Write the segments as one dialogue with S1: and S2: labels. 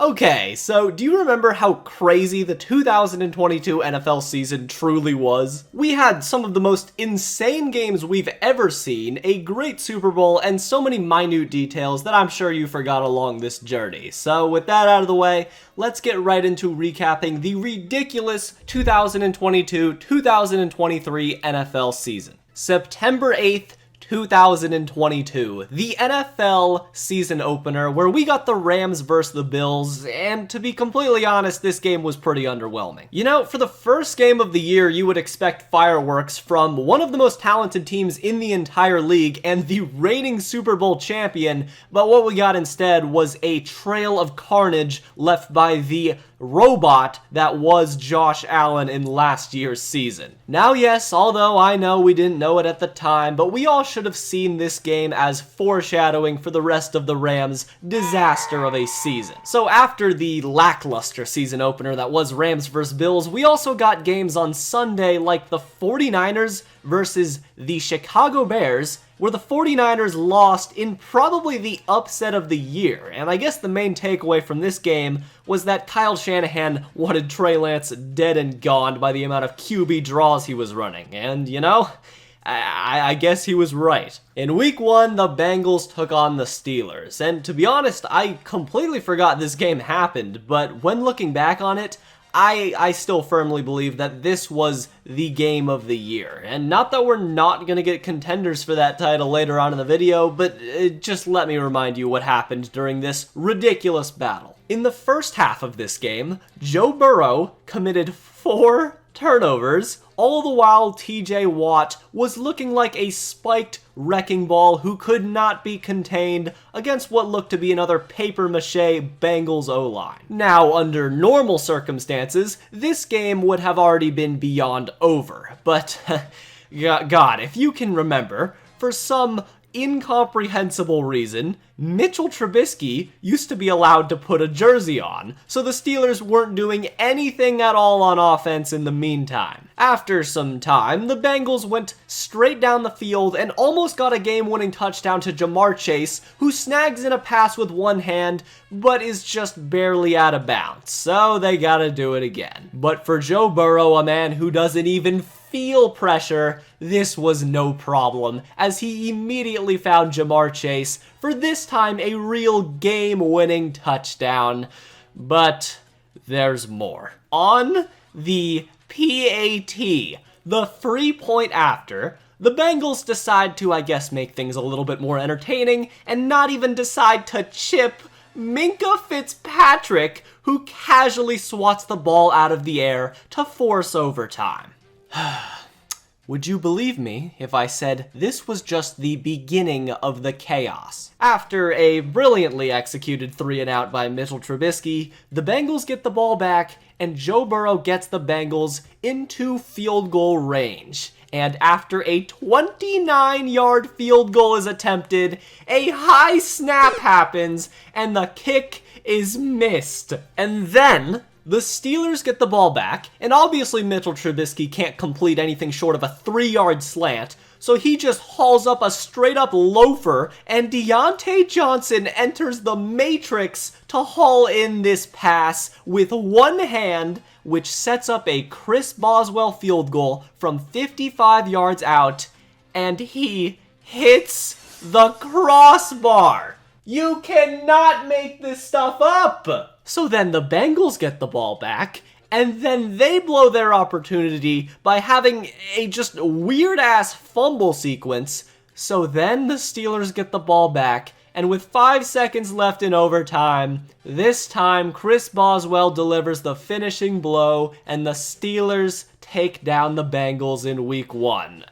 S1: Okay, so do you remember how crazy the 2022 NFL season truly was? We had some of the most insane games we've ever seen, a great Super Bowl, and so many minute details that I'm sure you forgot along this journey. So with that out of the way, let's get right into recapping the ridiculous 2022-2023 NFL season. September 8th, 2022, the NFL season opener where we got the Rams versus the Bills, and to be completely honest, this game was pretty underwhelming. You know, for the first game of the year, you would expect fireworks from one of the most talented teams in the entire league and the reigning Super Bowl champion, but what we got instead was a trail of carnage left by the robot that was Josh Allen in last year's season. Now yes, although I know we didn't know it at the time, but we all should have seen this game as foreshadowing for the rest of the Rams' disaster of a season. So after the lackluster season opener that was Rams vs. Bills, we also got games on Sunday like the 49ers versus the Chicago Bears, where the 49ers lost in probably the upset of the year. And I guess the main takeaway from this game was that Kyle Shanahan wanted Trey Lance dead and gone by the amount of QB draws he was running. And, you know, I guess he was right. In week 1, the Bengals took on the Steelers. And to be honest, I completely forgot this game happened, but when looking back on it, I still firmly believe that this was the game of the year. And not that we're not going to get contenders for that title later on in the video, but just let me remind you what happened during this ridiculous battle. In the first half of this game, Joe Burrow committed 4 turnovers, all the while TJ Watt was looking like a spiked wrecking ball who could not be contained against what looked to be another papier-mâché Bengals O-line. Now, under normal circumstances, this game would have already been beyond over, but God, if you can remember, for some incomprehensible reason, Mitchell Trubisky used to be allowed to put a jersey on, so the Steelers weren't doing anything at all on offense in the meantime. After some time, the Bengals went straight down the field and almost got a game-winning touchdown to Jamar Chase, who snags in a pass with one hand, but is just barely out of bounds, so they gotta do it again. But for Joe Burrow, a man who doesn't even feel pressure, this was no problem, as he immediately found Jamar Chase for this time a real game-winning touchdown. But there's more. On the PAT, the 3-point after, the Bengals decide to, I guess, make things a little bit more entertaining and not even decide to chip Minkah Fitzpatrick, who casually swats the ball out of the air to force overtime. Would you believe me if I said this was just the beginning of the chaos? After a brilliantly executed 3-and-out by Mitchell Trubisky, the Bengals get the ball back, and Joe Burrow gets the Bengals into field goal range. And after a 29-yard field goal is attempted, a high snap happens, and the kick is missed. And then the Steelers get the ball back, and obviously Mitchell Trubisky can't complete anything short of a 3-yard slant, so he just hauls up a straight-up loafer, and Deontay Johnson enters the matrix to haul in this pass with one hand, which sets up a Chris Boswell field goal from 55 yards out, and he hits the crossbar. You cannot make this stuff up! So then the Bengals get the ball back, and then they blow their opportunity by having a just weird-ass fumble sequence. So then the Steelers get the ball back, and with 5 seconds left in overtime, this time Chris Boswell delivers the finishing blow, and the Steelers take down the Bengals in week 1.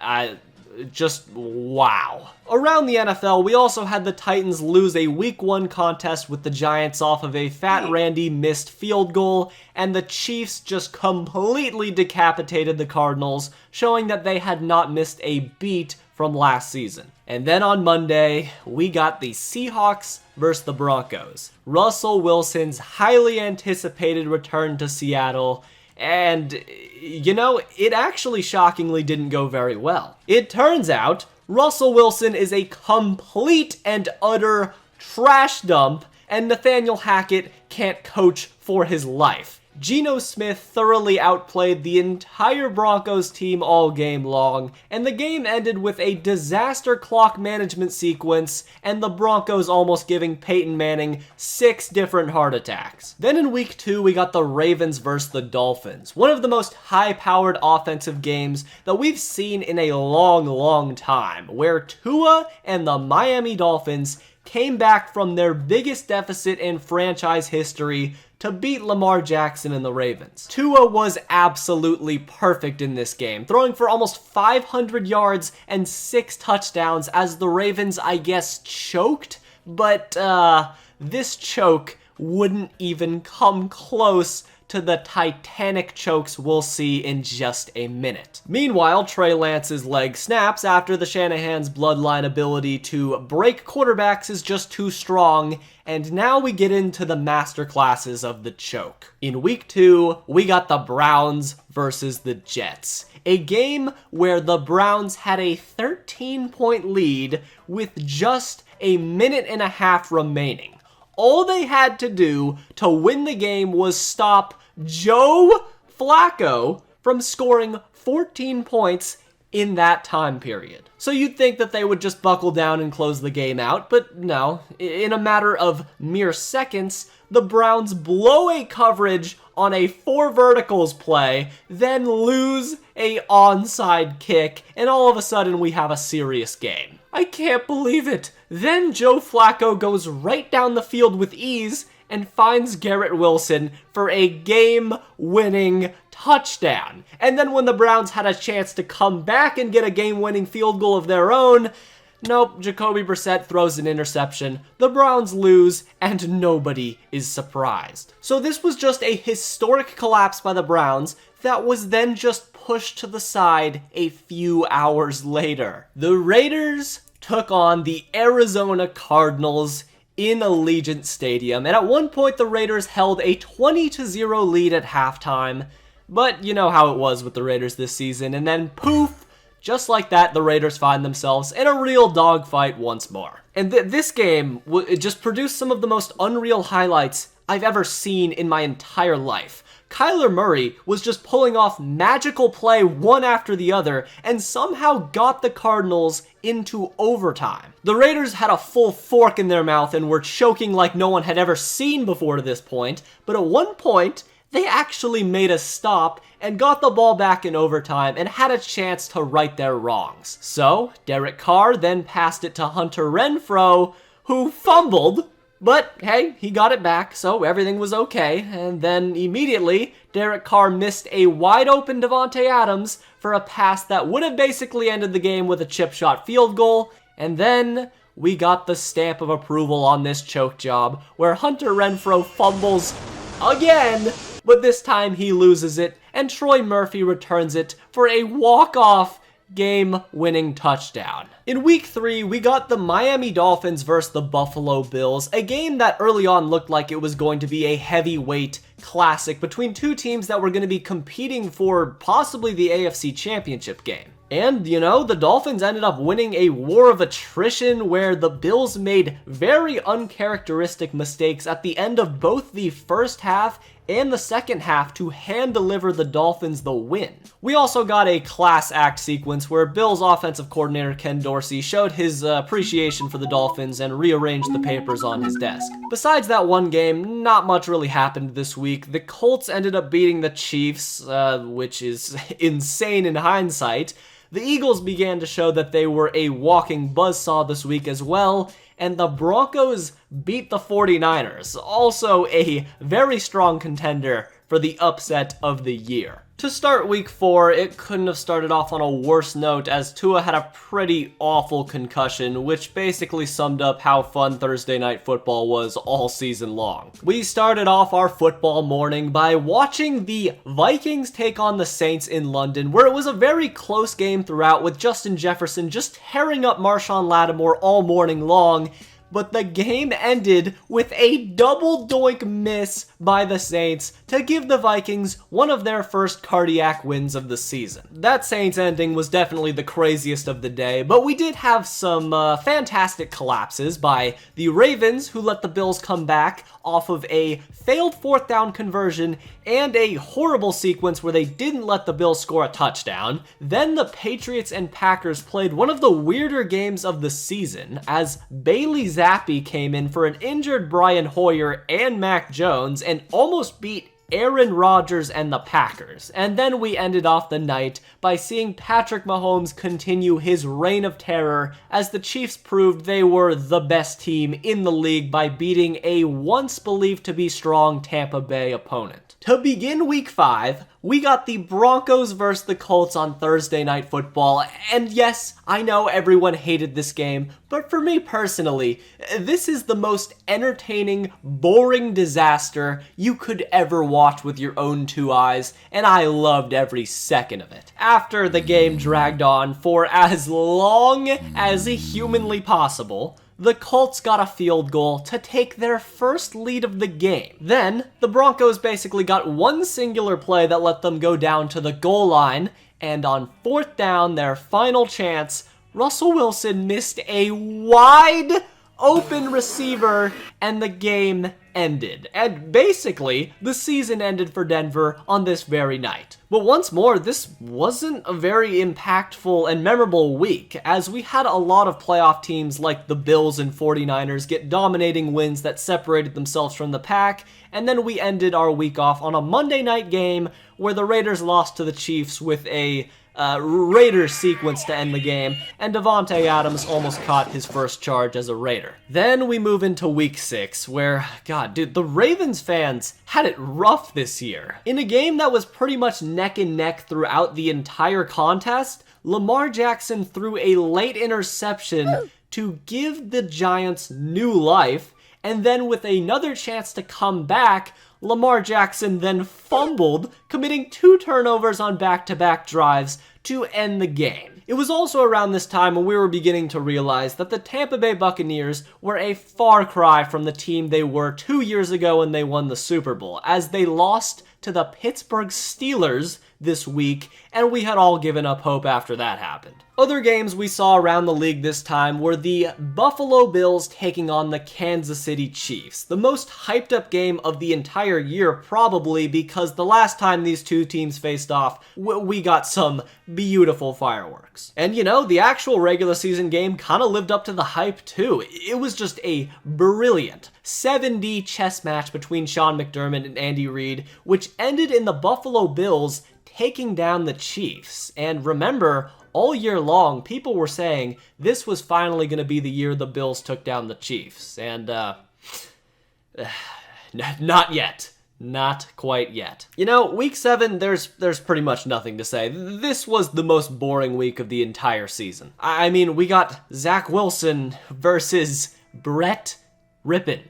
S1: Just wow. Around the NFL, we also had the Titans lose a week 1 contest with the Giants off of a Fat Randy missed field goal, and the Chiefs just completely decapitated the Cardinals, showing that they had not missed a beat from last season. And then on Monday, we got the Seahawks versus the Broncos. Russell Wilson's highly anticipated return to Seattle, and you know, it actually shockingly didn't go very well. It turns out Russell Wilson is a complete and utter trash dump, and Nathaniel Hackett can't coach for his life. Geno Smith thoroughly outplayed the entire Broncos team all game long, and the game ended with a disaster clock management sequence and the Broncos almost giving Peyton Manning 6 different heart attacks. Then in week 2, we got the Ravens versus the Dolphins, one of the most high-powered offensive games that we've seen in a long time, where Tua and the Miami Dolphins came back from their biggest deficit in franchise history to beat Lamar Jackson and the Ravens. Tua was absolutely perfect in this game, throwing for almost 500 yards and 6 touchdowns as the Ravens, I guess, choked, but this choke wouldn't even come close to the titanic chokes we'll see in just a minute. Meanwhile, Trey Lance's leg snaps after the Shanahan's bloodline ability to break quarterbacks is just too strong, and now we get into the masterclasses of the choke. In week 2, we got the Browns versus the Jets, a game where the Browns had a 13-point lead with just a minute and a half remaining. All they had to do to win the game was stop Joe Flacco from scoring 14 points in that time period. So you'd think that they would just buckle down and close the game out, but no. In a matter of mere seconds, the Browns blow a coverage on a 4 verticals play, then lose a onside kick, and all of a sudden we have a serious game. I can't believe it. Then Joe Flacco goes right down the field with ease and finds Garrett Wilson for a game-winning touchdown. And then when the Browns had a chance to come back and get a game-winning field goal of their own, nope, Jacoby Brissett throws an interception, the Browns lose, and nobody is surprised. So this was just a historic collapse by the Browns that was then just pushed to the side a few hours later. The Raiders took on the Arizona Cardinals in Allegiant Stadium, and at one point the Raiders held a 20-0 lead at halftime, but you know how it was with the Raiders this season, and then poof, just like that, the Raiders find themselves in a real dogfight once more. And this game just produced some of the most unreal highlights I've ever seen in my entire life. Kyler Murray was just pulling off magical play one after the other and somehow got the Cardinals into overtime. The Raiders had a full fork in their mouth and were choking like no one had ever seen before to this point, but at one point, they actually made a stop and got the ball back in overtime and had a chance to right their wrongs. So, Derek Carr then passed it to Hunter Renfrow, who fumbled, but hey, he got it back, so everything was okay. And then immediately, Derek Carr missed a wide-open Davante Adams for a pass that would have basically ended the game with a chip shot field goal. And then we got the stamp of approval on this choke job, where Hunter Renfrow fumbles again, but this time he loses it, and Troy Murphy returns it for a walk-off game-winning touchdown. In week 3, we got the Miami Dolphins versus the Buffalo Bills, a game that early on looked like it was going to be a heavyweight classic between two teams that were going to be competing for possibly the AFC Championship game. And, you know, the Dolphins ended up winning a war of attrition where the Bills made very uncharacteristic mistakes at the end of both the first half and the second half to hand-deliver the Dolphins the win. We also got a class act sequence where Bills offensive coordinator Ken Dorsey showed his appreciation for the Dolphins and rearranged the papers on his desk. Besides that one game, not much really happened this week. The Colts ended up beating the Chiefs, which is insane in hindsight. The Eagles began to show that they were a walking buzzsaw this week as well, and the Broncos beat the 49ers, also a very strong contender for the upset of the year. To start week 4, it couldn't have started off on a worse note as Tua had a pretty awful concussion, which basically summed up how fun Thursday Night Football was all season long. We started off our football morning by watching the Vikings take on the Saints in London, where it was a very close game throughout with Justin Jefferson just tearing up Marshawn Lattimore all morning long. but the game ended with a double doink miss by the Saints to give the Vikings one of their first cardiac wins of the season. That Saints ending was definitely the craziest of the day, but we did have some fantastic collapses by the Ravens, who let the Bills come back off of a failed fourth down conversion and a horrible sequence where they didn't let the Bills score a touchdown. Then the Patriots and Packers played one of the weirder games of the season as Bailey Zappi came in for an injured Brian Hoyer and Mac Jones and almost beat Aaron Rodgers and the Packers. And then we ended off the night by seeing Patrick Mahomes continue his reign of terror as the Chiefs proved they were the best team in the league by beating a once believed to be strong Tampa Bay opponent. To begin week 5, we got the Broncos versus the Colts on Thursday Night Football, and yes, I know everyone hated this game, but for me personally, this is the most entertaining, boring disaster you could ever watch with your own two eyes, and I loved every second of it. After the game dragged on for as long as humanly possible, the Colts got a field goal to take their first lead of the game. Then, the Broncos basically got one singular play that let them go down to the goal line, and on fourth down, their final chance, Russell Wilson missed a wide open receiver, and the game ended. And basically, the season ended for Denver on this very night. But once more, this wasn't a very impactful and memorable week, as we had a lot of playoff teams like the Bills and 49ers get dominating wins that separated themselves from the pack, and then we ended our week off on a Monday night game where the Raiders lost to the Chiefs with a Raiders sequence to end the game, and Devontae Adams almost caught his first charge as a Raider. Then we move into week 6, where, God, dude, the Ravens fans had it rough this year. In a game that was pretty much neck and neck throughout the entire contest, Lamar Jackson threw a late interception to give the Giants new life, and then with another chance to come back, Lamar Jackson then fumbled, committing 2 turnovers on back-to-back drives to end the game. It was also around this time when we were beginning to realize that the Tampa Bay Buccaneers were a far cry from the team they were 2 years ago when they won the Super Bowl, as they lost to the Pittsburgh Steelers this week, and we had all given up hope after that happened. Other games we saw around the league this time were the Buffalo Bills taking on the Kansas City Chiefs. The most hyped up game of the entire year, probably, because the last time these two teams faced off, we got some beautiful fireworks. And you know, the actual regular season game kind of lived up to the hype too. It was just a brilliant 7D chess match between Sean McDermott and Andy Reid, which ended in the Buffalo Bills taking down the Chiefs. And remember, all year long, people were saying this was finally going to be the year the Bills took down the Chiefs. And, not yet. Not quite yet. You know, week 7, there's pretty much nothing to say. This was the most boring week of the entire season. I mean, we got Zach Wilson versus Brett Rippin.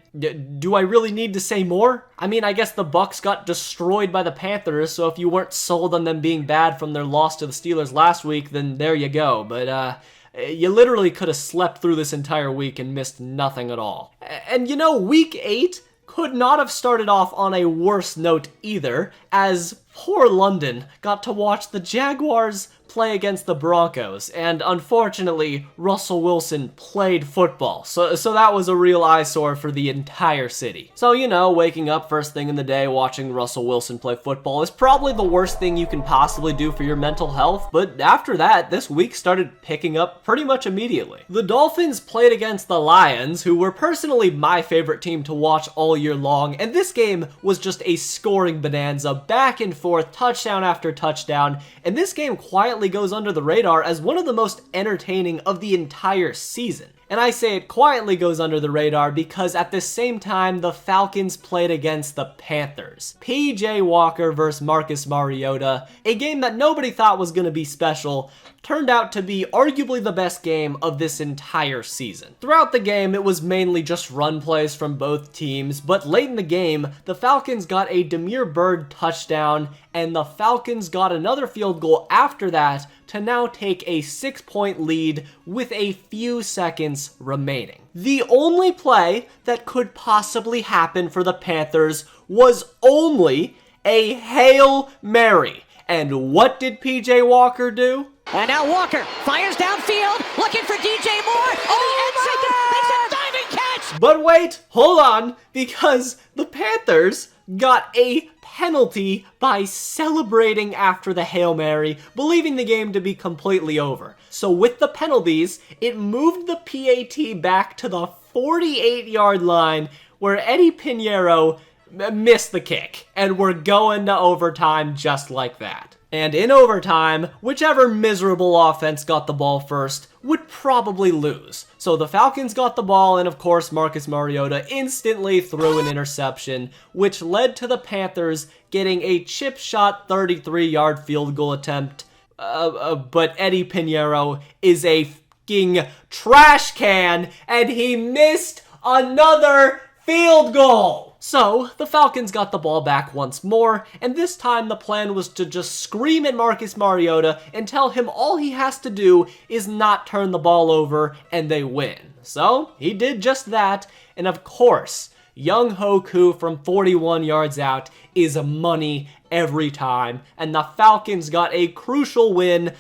S1: Do I really need to say more? I mean, I guess the Bucs got destroyed by the Panthers, so if you weren't sold on them being bad from their loss to the Steelers last week, then there you go. But, you literally could have slept through this entire week and missed nothing at all. And you know, week 8 could not have started off on a worse note either, as poor London got to watch the Jaguars play against the Broncos, and unfortunately, Russell Wilson played football, so that was a real eyesore for the entire city. So, you know, waking up first thing in the day watching Russell Wilson play football is probably the worst thing you can possibly do for your mental health, but after that, this week started picking up pretty much immediately. The Dolphins played against the Lions, who were personally my favorite team to watch all year long, and this game was just a scoring bonanza, back and forth, touchdown after touchdown, and this game quietly goes under the radar as one of the most entertaining of the entire season. And I say it quietly goes under the radar because at the same time, the Falcons played against the Panthers. PJ Walker versus Marcus Mariota, a game that nobody thought was going to be special, turned out to be arguably the best game of this entire season. Throughout the game, it was mainly just run plays from both teams, but late in the game, the Falcons got a Damiere Byrd touchdown, and the Falcons got another field goal after that, to now take a 6-point lead with a few seconds remaining. The only play that could possibly happen for the Panthers was only a Hail Mary. And what did PJ Walker do?
S2: And now Walker fires downfield, looking for DJ Moore. Makes a diving catch.
S1: But wait, hold on, because the Panthers got a penalty by celebrating after the Hail Mary, believing the game to be completely over. So with the penalties, it moved the PAT back to the 48-yard line where Eddie Pinheiro missed the kick, and we're going to overtime just like that. And in overtime, whichever miserable offense got the ball first would probably lose. So the Falcons got the ball, and of course Marcus Mariota instantly threw an interception, which led to the Panthers getting a chip shot 33-yard field goal attempt. But Eddie Pinheiro is a fucking trash can, and he missed another field goal! So, the Falcons got the ball back once more, and this time the plan was to just scream at Marcus Mariota and tell him all he has to do is not turn the ball over, and they win. So, he did just that, and of course, Young Hoku from 41 yards out is money every time, and the Falcons got a crucial win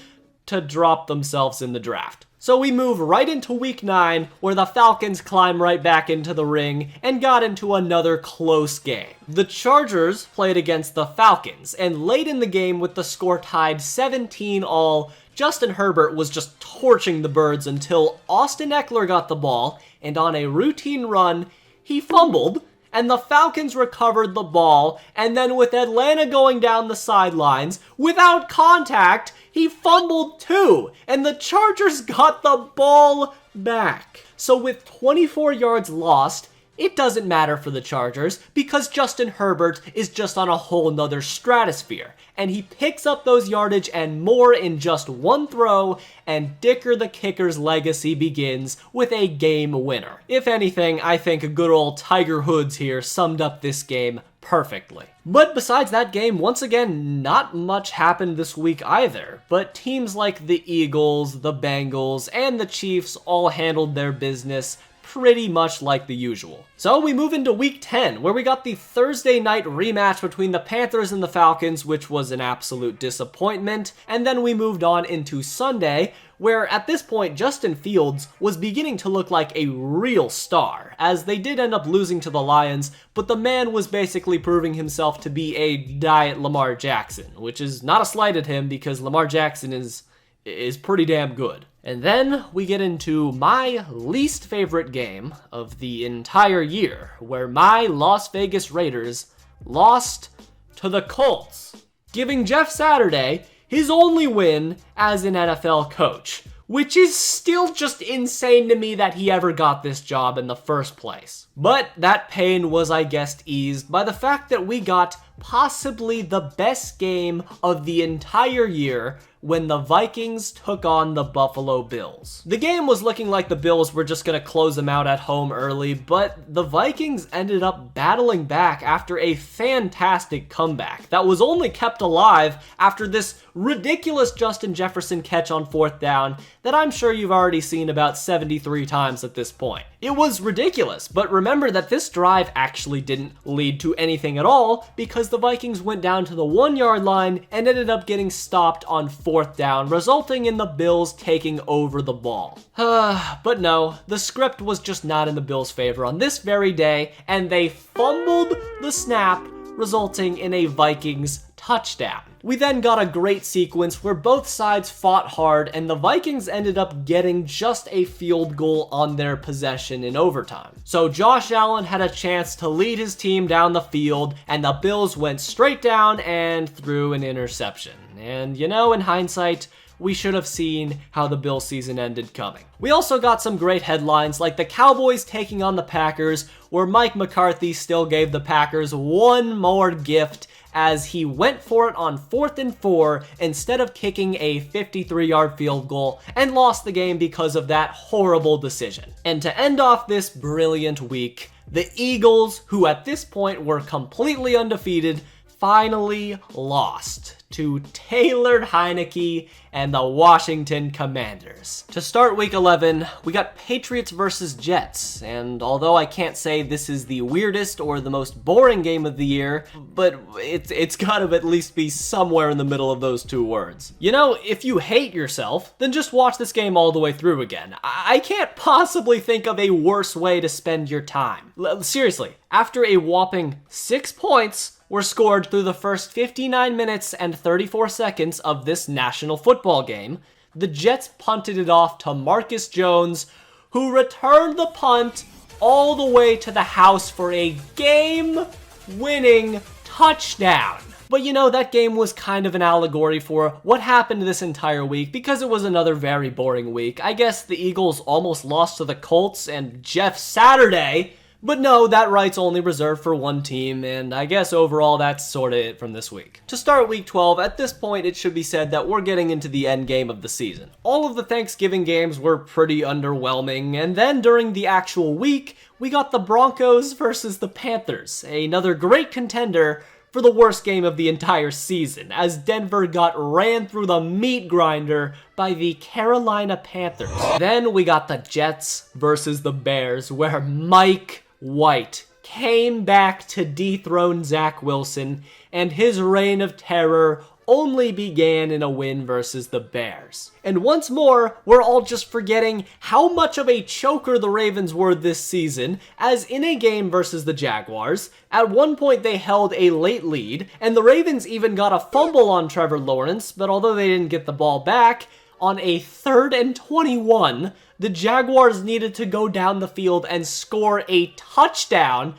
S1: to drop themselves in the draft. So we move right into week 9, where the Falcons climb right back into the ring and got into another close game. The Chargers played against the Falcons, and late in the game with the score tied 17-all, Justin Herbert was just torching the birds until Austin Eckler got the ball, and on a routine run, he fumbled, and the Falcons recovered the ball, and then with Atlanta going down the sidelines, without contact, he fumbled too, and the Chargers got the ball back. So with 24 yards lost, it doesn't matter for the Chargers because Justin Herbert is just on a whole nother stratosphere, and he picks up those yardage and more in just one throw, and Dicker the Kicker's legacy begins with a game winner. If anything, I think good old Tiger Hoods here summed up this game perfectly. But besides that game, once again, not much happened this week either, but teams like the Eagles, the Bengals, and the Chiefs all handled their business pretty much like the usual. So we move into week 10, where we got the Thursday night rematch between the Panthers and the Falcons, which was an absolute disappointment, and then we moved on into Sunday, where at this point Justin Fields was beginning to look like a real star, as they did end up losing to the Lions, but the man was basically proving himself to be a diet Lamar Jackson, which is not a slight at him because Lamar Jackson is pretty damn good. And then we get into my least favorite game of the entire year, where my Las Vegas Raiders lost to the Colts, giving Jeff Saturday his only win as an NFL coach, which is still just insane to me that he ever got this job in the first place. But that pain was, I guess, eased by the fact that we got possibly the best game of the entire year when the Vikings took on the Buffalo Bills. The game was looking like the Bills were just going to close them out at home early, but the Vikings ended up battling back after a fantastic comeback that was only kept alive after this ridiculous Justin Jefferson catch on 4th down that I'm sure you've already seen about 73 times at this point. It was ridiculous, but remember that this drive actually didn't lead to anything at all because the Vikings went down to the 1-yard line and ended up getting stopped on 4th down, resulting in the Bills taking over the ball. But no, the script was just not in the Bills' favor on this very day, and they fumbled the snap, resulting in a Vikings touchdown. We then got a great sequence where both sides fought hard, and the Vikings ended up getting just a field goal on their possession in overtime. So Josh Allen had a chance to lead his team down the field, and the Bills went straight down and threw an interception. And you know, in hindsight, we should have seen how the Bills season ended coming. We also got some great headlines like the Cowboys taking on the Packers, where Mike McCarthy still gave the Packers one more gift as he went for it on 4th and 4 instead of kicking a 53-yard field goal and lost the game because of that horrible decision. And to end off this brilliant week, the Eagles, who at this point were completely undefeated, finally lost to Taylor Heineke and the Washington Commanders. To start week 11, we got Patriots versus Jets, and although I can't say this is the weirdest or the most boring game of the year, but it's gotta at least be somewhere in the middle of those two words. You know, if you hate yourself, then just watch this game all the way through again. I can't possibly think of a worse way to spend your time. Seriously, after a whopping 6 points were scored through the first 59 minutes and 34 seconds of this national football game, the Jets punted it off to Marcus Jones, who returned the punt all the way to the house for a game-winning touchdown. But you know, that game was kind of an allegory for what happened this entire week because it was another very boring week. I guess the Eagles almost lost to the Colts and Jeff Saturday. But no, that right's only reserved for one team, and I guess overall that's sorta it from this week. To start week 12, at this point it should be said that we're getting into the end game of the season. All of the Thanksgiving games were pretty underwhelming, and then during the actual week, we got the Broncos versus the Panthers, another great contender for the worst game of the entire season, as Denver got ran through the meat grinder by the Carolina Panthers. Then we got the Jets versus the Bears, where Mike White came back to dethrone Zach Wilson, and his reign of terror only began in a win versus the Bears. And once more, we're all just forgetting how much of a choker the Ravens were this season, as in a game versus the Jaguars, at one point they held a late lead, and the Ravens even got a fumble on Trevor Lawrence, but although they didn't get the ball back, on a 3rd and 21, the Jaguars needed to go down the field and score a touchdown,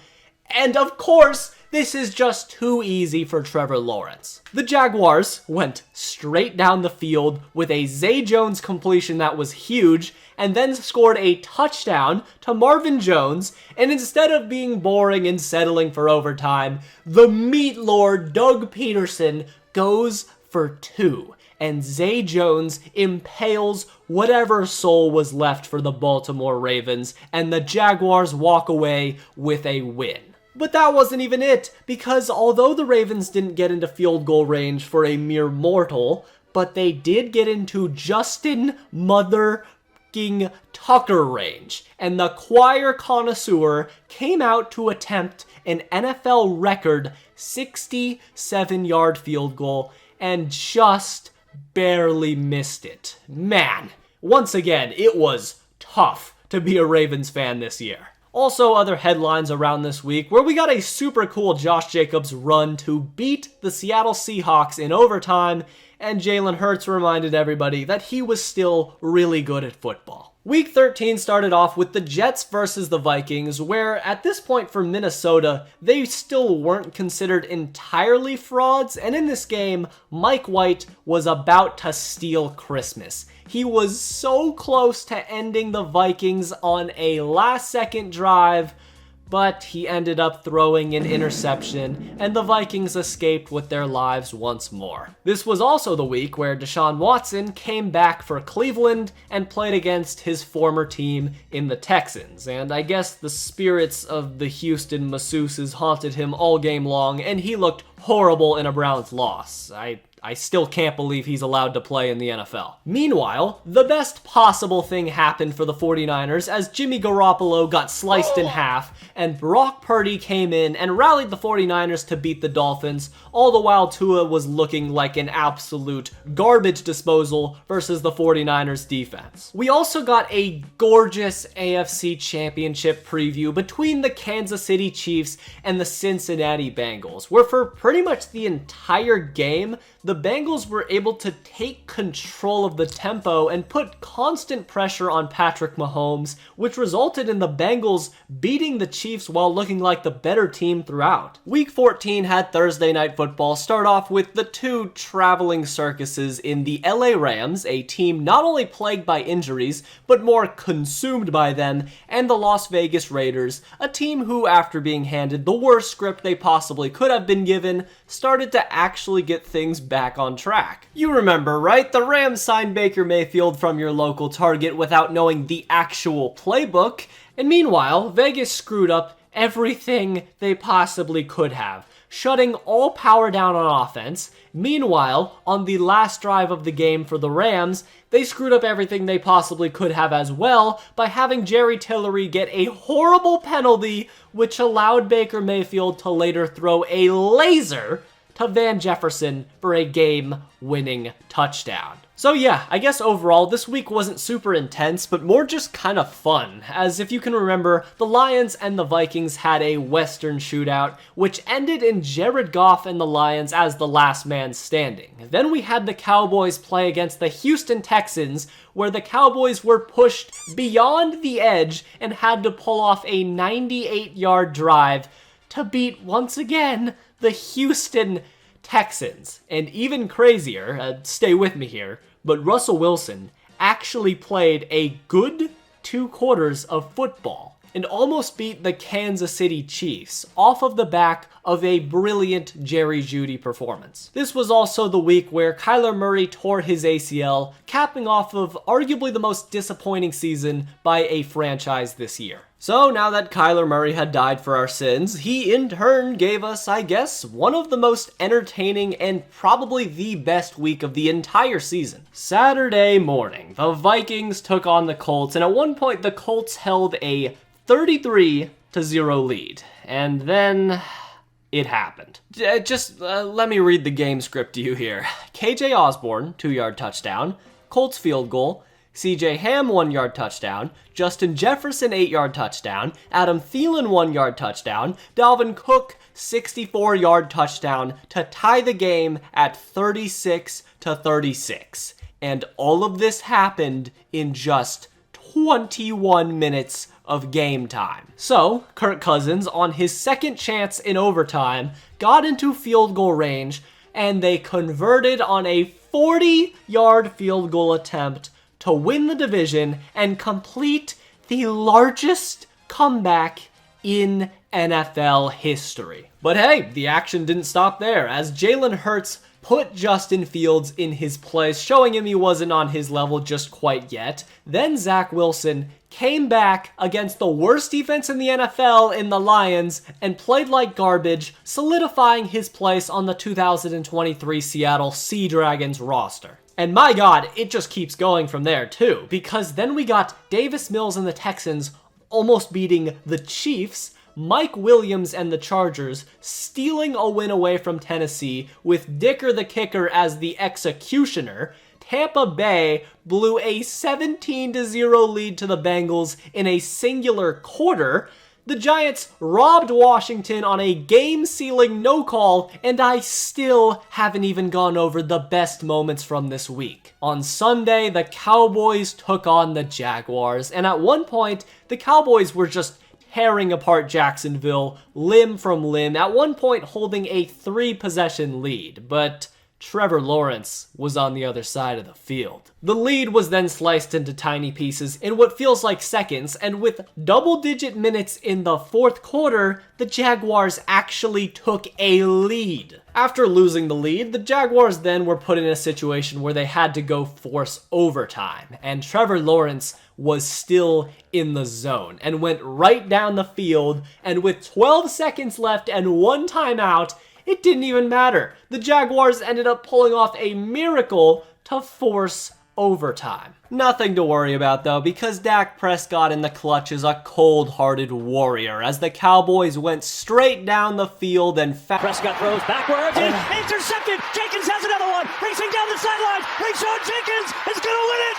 S1: and of course, this is just too easy for Trevor Lawrence. The Jaguars went straight down the field with a Zay Jones completion that was huge, and then scored a touchdown to Marvin Jones, and instead of being boring and settling for overtime, the meat lord Doug Peterson goes for 2. And Zay Jones impales whatever soul was left for the Baltimore Ravens, and the Jaguars walk away with a win. But that wasn't even it, because although the Ravens didn't get into field goal range for a mere mortal, but they did get into Justin motherfucking Tucker range, and the choir connoisseur came out to attempt an NFL record 67-yard field goal and just barely missed it. Man, once again, it was tough to be a Ravens fan this year. Also, other headlines around this week where we got a super cool Josh Jacobs run to beat the Seattle Seahawks in overtime, and Jalen Hurts reminded everybody that he was still really good at football. Week 13 started off with the Jets versus the Vikings, where at this point for Minnesota, they still weren't considered entirely frauds, and in this game, Mike White was about to steal Christmas. He was so close to ending the Vikings on a last-second drive, but he ended up throwing an interception, and the Vikings escaped with their lives once more. This was also the week where Deshaun Watson came back for Cleveland and played against his former team in the Texans, and I guess the spirits of the Houston masseuses haunted him all game long, and he looked horrible in a Browns loss. I still can't believe he's allowed to play in the NFL. Meanwhile, the best possible thing happened for the 49ers as Jimmy Garoppolo got sliced in half and Brock Purdy came in and rallied the 49ers to beat the Dolphins, all the while Tua was looking like an absolute garbage disposal versus the 49ers defense. We also got a gorgeous AFC Championship preview between the Kansas City Chiefs and the Cincinnati Bengals, where for pretty much the entire game, the Bengals were able to take control of the tempo and put constant pressure on Patrick Mahomes, which resulted in the Bengals beating the Chiefs while looking like the better team throughout. Week 14 had Thursday Night Football start off with the two traveling circuses in the LA Rams, a team not only plagued by injuries, but more consumed by them, and the Las Vegas Raiders, a team who, after being handed the worst script they possibly could have been given, started to actually get things back on track. You remember, right? The Rams signed Baker Mayfield from your local Target without knowing the actual playbook, and meanwhile, Vegas screwed up everything they possibly could have. shutting all power down on offense. Meanwhile, on the last drive of the game for the Rams, they screwed up everything they possibly could have as well by having Jerry Tillery get a horrible penalty, which allowed Baker Mayfield to later throw a laser to Van Jefferson for a game-winning touchdown. So yeah, I guess overall, this week wasn't super intense, but more just kind of fun, as if you can remember, the Lions and the Vikings had a Western shootout, which ended in Jared Goff and the Lions as the last man standing. Then we had the Cowboys play against the Houston Texans, where the Cowboys were pushed beyond the edge and had to pull off a 98-yard drive to beat, once again, the Houston Texans. And even crazier, stay with me here, but Russell Wilson actually played a good 2 quarters of football and almost beat the Kansas City Chiefs off of the back of a brilliant Jerry Jeudy performance. This was also the week where Kyler Murray tore his ACL, capping off of arguably the most disappointing season by a franchise this year. So now that Kyler Murray had died for our sins, he in turn gave us, I guess, one of the most entertaining and probably the best week of the entire season. Saturday morning, the Vikings took on the Colts, and at one point the Colts held a 33-0 lead. And then it happened. Let me read the game script to you here. KJ Osborne, 2-yard touchdown. Colts field goal. CJ Ham, 1-yard touchdown. Justin Jefferson, 8-yard touchdown. Adam Thielen, 1-yard touchdown. Dalvin Cook, 64-yard touchdown to tie the game at 36-36. And all of this happened in just 21 minutes of game time. So, Kirk Cousins, on his second chance in overtime, got into field goal range, and they converted on a 40-yard field goal attempt to win the division and complete the largest comeback in NFL history. But hey, the action didn't stop there, as Jalen Hurts put Justin Fields in his place, showing him he wasn't on his level just quite yet. Then Zach Wilson came back against the worst defense in the NFL in the Lions and played like garbage, solidifying his place on the 2023 Seattle Sea Dragons roster. And my God, it just keeps going from there too, because then we got Davis Mills and the Texans almost beating the Chiefs, Mike Williams and the Chargers stealing a win away from Tennessee with Dicker the kicker as the executioner. Tampa Bay blew a 17-0 lead to the Bengals in a singular quarter. The Giants robbed Washington on a game-sealing no-call, and I still haven't even gone over the best moments from this week. On Sunday, the Cowboys took on the Jaguars, and at one point, the Cowboys were just tearing apart Jacksonville limb from limb, at one point holding a 3-possession lead, but Trevor Lawrence was on the other side of the field. The lead was then sliced into tiny pieces in what feels like seconds, and with double-digit minutes in the fourth quarter, the Jaguars actually took a lead. After losing the lead, the Jaguars then were put in a situation where they had to go force overtime, and Trevor Lawrence was still in the zone and went right down the field, and with 12 seconds left and 1 timeout, it didn't even matter. The Jaguars ended up pulling off a miracle to force overtime. Nothing to worry about though, because Dak Prescott in the clutch is a cold-hearted warrior as the Cowboys went straight down the field and
S2: Prescott throws backwards and intercepted. Jenkins has another one. Racing down the sideline. Rayshon Jenkins is going to win it.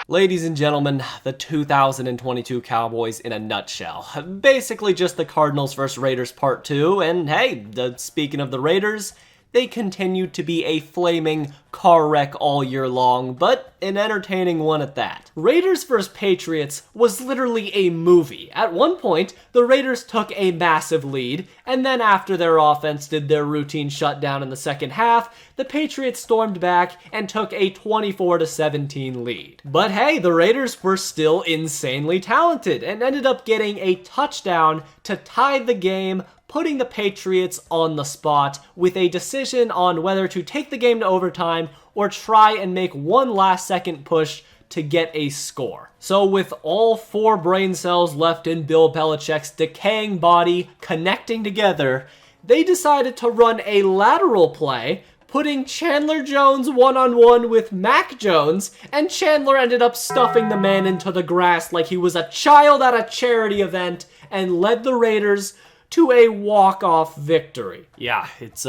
S1: Ladies and gentlemen, the 2022 Cowboys in a nutshell. Basically just the Cardinals vs. Raiders Part 2, and hey, speaking of the Raiders, they continued to be a flaming car wreck all year long, but an entertaining one at that. Raiders vs. Patriots was literally a movie. At one point, the Raiders took a massive lead, and then after their offense did their routine shutdown in the second half, the Patriots stormed back and took a 24-17 lead. But hey, the Raiders were still insanely talented and ended up getting a touchdown to tie the game, putting the Patriots on the spot with a decision on whether to take the game to overtime or try and make one last-second push to get a score. So with all 4 brain cells left in Bill Belichick's decaying body connecting together, they decided to run a lateral play, putting Chandler Jones one-on-one with Mac Jones, and Chandler ended up stuffing the man into the grass like he was a child at a charity event and led the Raiders to a walk-off victory. Yeah, it's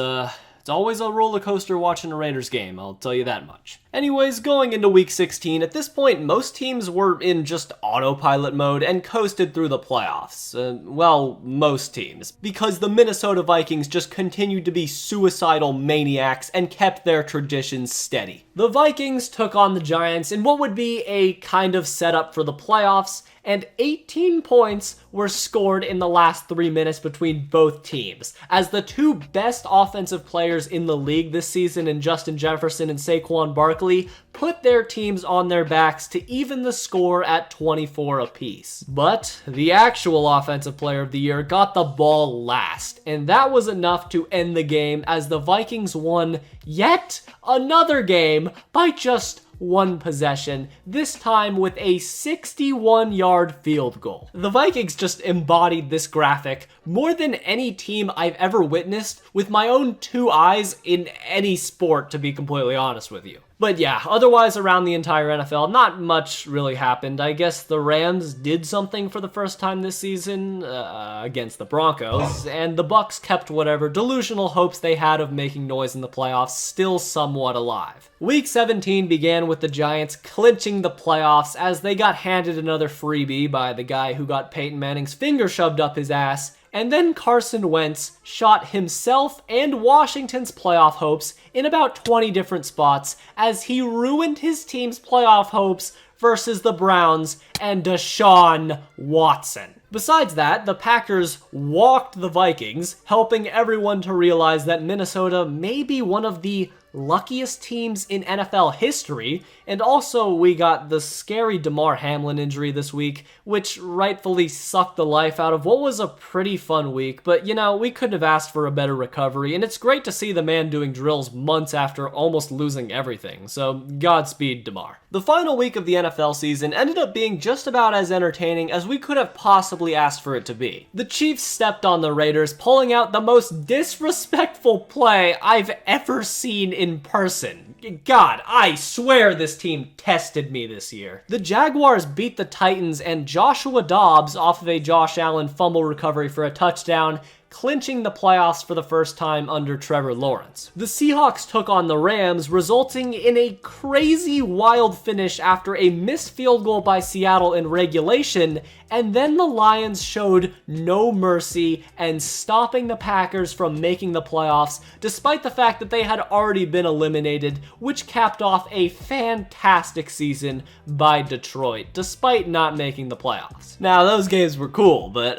S1: always a roller coaster watching a Raiders game, I'll tell you that much. Anyways, going into week 16, at this point, most teams were in just autopilot mode and coasted through the playoffs. Well, most teams, because the Minnesota Vikings just continued to be suicidal maniacs and kept their traditions steady. The Vikings took on the Giants in what would be a kind of setup for the playoffs, and 18 points were scored in the last 3 minutes between both teams, as the two best offensive players in the league this season in Justin Jefferson and Saquon Barkley put their teams on their backs to even the score at 24 apiece. But the actual offensive player of the year got the ball last, and that was enough to end the game as the Vikings won yet another game by just one possession, this time with a 61-yard field goal. The Vikings just embodied this graphic more than any team I've ever witnessed with my own 2 eyes in any sport, to be completely honest with you. But yeah, otherwise around the entire NFL, not much really happened. I guess the Rams did something for the first time this season against the Broncos, and the Bucs kept whatever delusional hopes they had of making noise in the playoffs still somewhat alive. Week 17 began with the Giants clinching the playoffs as they got handed another freebie by the guy who got Peyton Manning's finger shoved up his ass, and then Carson Wentz shot himself and Washington's playoff hopes in about 20 different spots as he ruined his team's playoff hopes versus the Browns and Deshaun Watson. Besides that, the Packers walked the Vikings, helping everyone to realize that Minnesota may be one of the luckiest teams in NFL history, and also we got the scary Damar Hamlin injury this week, which rightfully sucked the life out of what was a pretty fun week, but you know, we couldn't have asked for a better recovery, and it's great to see the man doing drills months after almost losing everything, so Godspeed Damar. The final week of the NFL season ended up being just about as entertaining as we could have possibly asked for it to be. The Chiefs stepped on the Raiders, pulling out the most disrespectful play I've ever seen in person. God, I swear this team tested me this year. The Jaguars beat the Titans, and Joshua Dobbs off of a Josh Allen fumble recovery for a touchdown, clinching the playoffs for the first time under Trevor Lawrence. The Seahawks took on the Rams, resulting in a crazy wild finish after a missed field goal by Seattle in regulation, and then the Lions showed no mercy and stopping the Packers from making the playoffs, despite the fact that they had already been eliminated, which capped off a fantastic season by Detroit, despite not making the playoffs. Now, those games were cool, but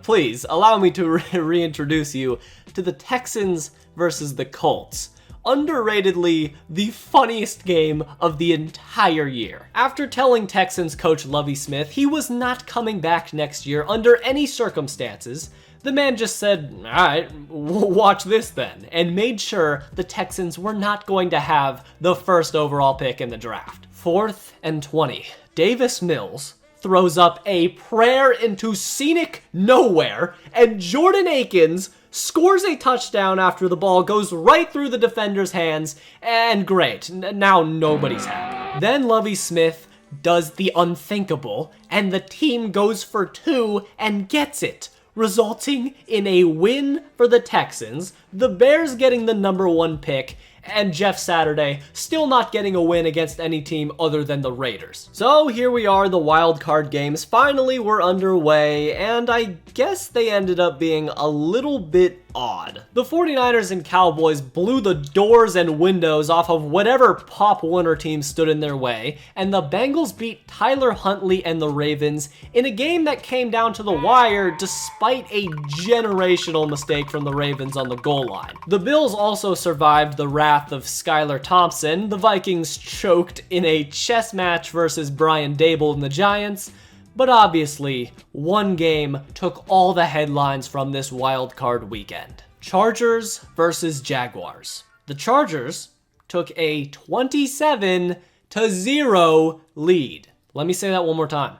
S1: please allow me to reintroduce you to the Texans versus the Colts. Underratedly, the funniest game of the entire year. After telling Texans coach Lovie Smith he was not coming back next year under any circumstances, the man just said, "Alright, watch this then," and made sure the Texans were not going to have the first overall pick in the draft. 4th and 20. Davis Mills throws up a prayer into scenic nowhere, and Jordan Akins scores a touchdown after the ball goes right through the defender's hands, and great, now nobody's happy. Then Lovie Smith does the unthinkable, and the team goes for 2 and gets it, resulting in a win for the Texans, the Bears getting the number 1 pick, and Jeff Saturday still not getting a win against any team other than the Raiders. So here we are, the wild card games finally were underway, and I guess they ended up being a little bit odd. The 49ers and Cowboys blew the doors and windows off of whatever Pop Warner team stood in their way, and the Bengals beat Tyler Huntley and the Ravens in a game that came down to the wire despite a generational mistake from the Ravens on the goal line. The Bills also survived the wrath of Skylar Thompson. The Vikings choked in a chess match versus Brian Dable and the Giants, but obviously, one game took all the headlines from this wild card weekend. Chargers versus Jaguars. The Chargers took a 27-0 lead. Let me say that one more time.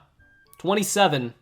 S1: 27-0.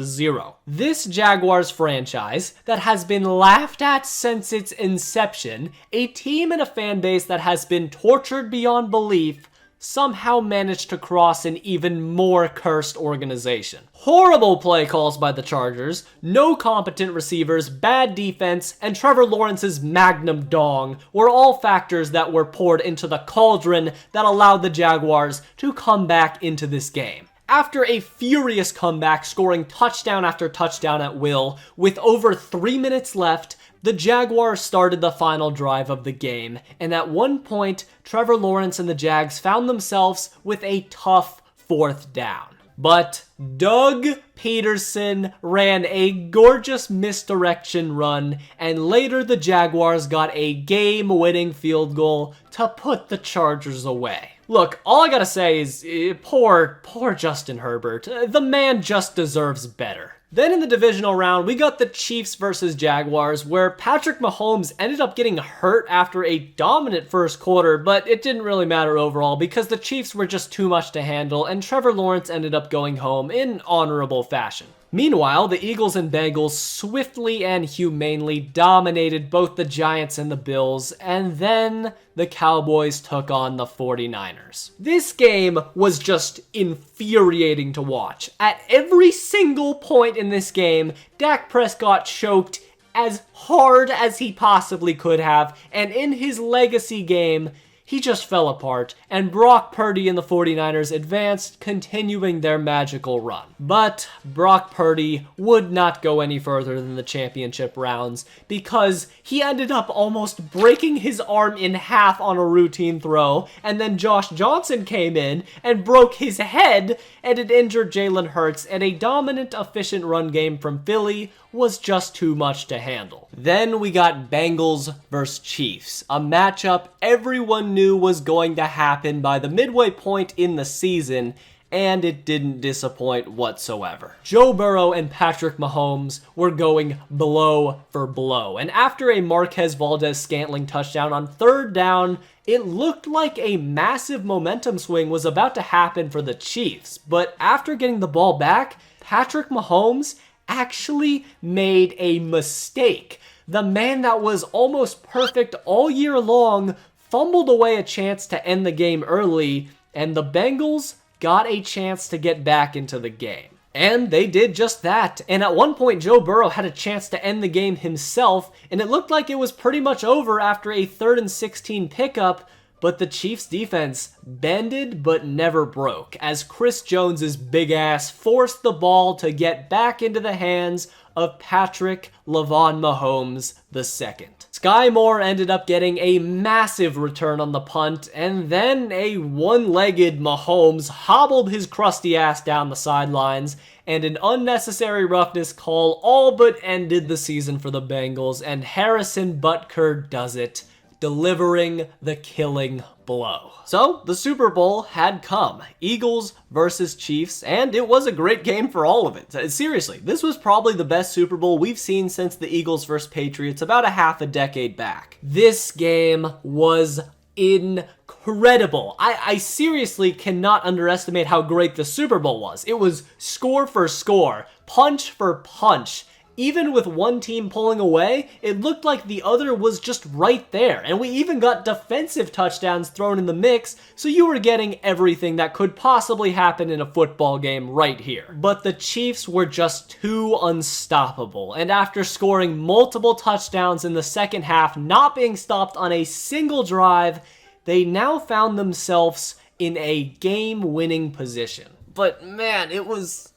S1: 0. This Jaguars franchise that has been laughed at since its inception, a team and a fan base that has been tortured beyond belief, somehow managed to cross an even more cursed organization. Horrible play calls by the Chargers, no competent receivers, bad defense, and Trevor Lawrence's magnum dong were all factors that were poured into the cauldron that allowed the Jaguars to come back into this game. After a furious comeback, scoring touchdown after touchdown at will, with over 3 minutes left, the Jaguars started the final drive of the game, and at one point, Trevor Lawrence and the Jags found themselves with a tough 4th down. But Doug Peterson ran a gorgeous misdirection run, and later the Jaguars got a game-winning field goal to put the Chargers away. Look, all I gotta say is, poor Justin Herbert. The man just deserves better. Then in the divisional round, we got the Chiefs versus Jaguars, where Patrick Mahomes ended up getting hurt after a dominant first quarter, but it didn't really matter overall because the Chiefs were just too much to handle, and Trevor Lawrence ended up going home in honorable fashion. Meanwhile, the Eagles and Bengals swiftly and humanely dominated both the Giants and the Bills, and then the Cowboys took on the 49ers. This game was just infuriating to watch. At every single point in this game, Dak Prescott choked as hard as he possibly could have, and in his legacy game, he just fell apart, and Brock Purdy and the 49ers advanced, continuing their magical run. But Brock Purdy would not go any further than the championship rounds because he ended up almost breaking his arm in half on a routine throw, and then Josh Johnson came in and broke his head, and it injured Jalen Hurts, and a dominant, efficient run game from Philly was just too much to handle. Then we got Bengals vs. Chiefs, a matchup everyone knew was going to happen by the midway point in the season, and it didn't disappoint whatsoever. Joe Burrow and Patrick Mahomes were going blow for blow, and after a Marquez Valdez-Scantling touchdown on 3rd down, it looked like a massive momentum swing was about to happen for the Chiefs, but after getting the ball back, Patrick Mahomes actually made a mistake. The man that was almost perfect all year long fumbled away a chance to end the game early, and the Bengals got a chance to get back into the game. And they did just that. And at one point, Joe Burrow had a chance to end the game himself, and it looked like it was pretty much over after a 3rd and 16 pickup, but the Chiefs' defense bended but never broke, as Chris Jones's big ass forced the ball to get back into the hands of Patrick Lavon Mahomes II. Sky Moore ended up getting a massive return on the punt, and then a one-legged Mahomes hobbled his crusty ass down the sidelines, and an unnecessary roughness call all but ended the season for the Bengals, and Harrison Butker does it, delivering the killing blow. So, the Super Bowl had come. Eagles versus Chiefs, and it was a great game for all of it. Seriously, this was probably the best Super Bowl we've seen since the Eagles versus Patriots about a half a decade back. This game was incredible. I seriously cannot underestimate how great the Super Bowl was. It was score for score, punch for punch. Even with one team pulling away, it looked like the other was just right there. And we even got defensive touchdowns thrown in the mix, so you were getting everything that could possibly happen in a football game right here. But the Chiefs were just too unstoppable, and after scoring multiple touchdowns in the second half, not being stopped on a single drive, they now found themselves in a game-winning position. But man, it was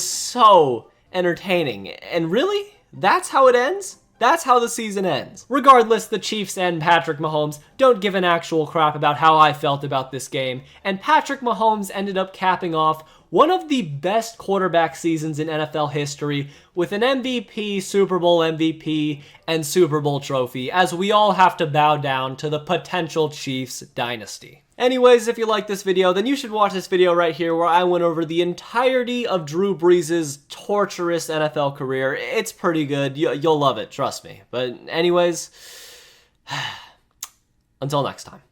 S1: so entertaining. And really, that's how it ends? That's how the season ends. Regardless, the Chiefs and Patrick Mahomes don't give an actual crap about how I felt about this game, and Patrick Mahomes ended up capping off one of the best quarterback seasons in NFL history with an MVP, Super Bowl MVP, and Super Bowl trophy, as we all have to bow down to the potential Chiefs dynasty. Anyways, if you like this video, then you should watch this video right here where I went over the entirety of Drew Brees' torturous NFL career. It's pretty good. You'll love it, trust me. But anyways, until next time.